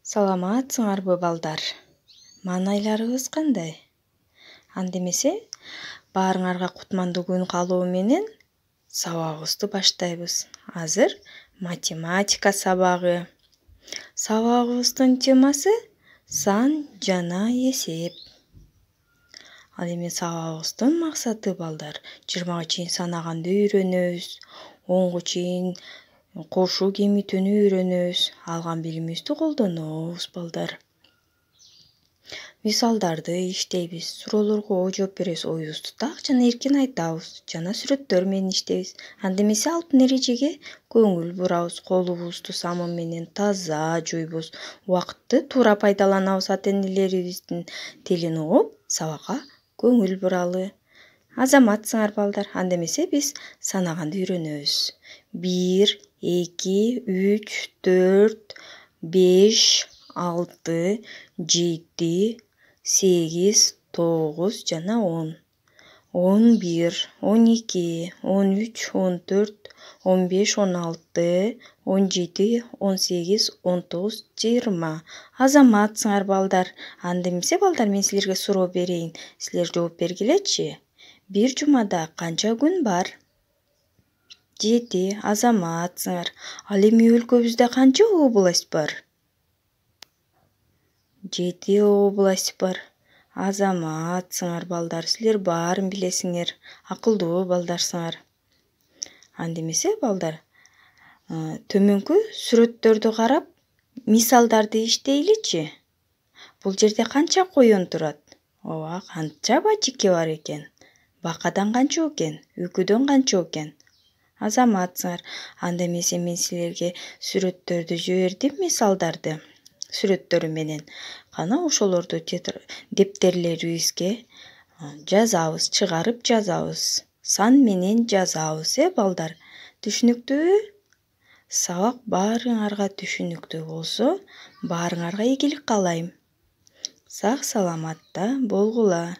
Саламатсыңарбы балдар? Маанайларыбыз кандай? Анда эмесе баарыңарга кутмандуу күн каалоо менен сабагыбызды баштайбыз. Азыр математика сабагы. Сабагыбыздын темасы сан жана эсеп. Ал эми сабагыбыздын максаты балдар 20-га чейин санаганды үйрөнөбүз, 10-го чейин кошуу кемитүүнү үйрөнөбүз, алган билимибизди колдонобуз балдар. Мисалдарды иштейбиз, суроолорго жооп беребиз, оюбузду так жана эркин айтабыз жана сүрөттөр менен иштейбиз. Анда эмесе алтын эрежеге көңүл бурабыз, колубузду самын менен таза жуйбуз, убакытты туура пайдаланабыз, ата-энелерибиздин тилин угуп, сабакка көңүл буралы. Азаматсыңар балдар, анда эмесе биз санаганды үйрөнөбүз. 1, 2, 3, 4, 5, 6, 7, 8, 9 жана 10. 11, 12, 13, 14, 15, 16, 17, 18, 19, 20. Азаматсыңар балдар. Анда эмесе балдар, мен силерге суроо берейин. Силер жооп бергилечи. Бир жумада канча күн бар? 7. Азаматсыңар. Ал эми өлкөбүздө канча область бар? 7 область бар. Азаматсыңар балдар. Силер баарын билесиңер. Акылдуу балдарсыңар. Анда эмесе балдар, төмөнкү сүрөттөрдү карап, мисалдарды иштейличи. Бул жерде канча коён турат? Ооба, канча бачике бар экен? Бакадан канча экен? Үкүдөн канча экен? Азаматсыңар. Анда эмесе мен силерге сүрөттөрдү жибердим, мисалдарды сүрөттөрү менен. Кана ошолорду дептерлерибизге жазабыз, чыгарып жазабыз. Сан менен жазабыз, балдар. Түшүнүктүүбү? Сабак баарыңарга түшүнүктүү болсо, баарыңарга ийгилик каалайм. Сак саламатта болгула.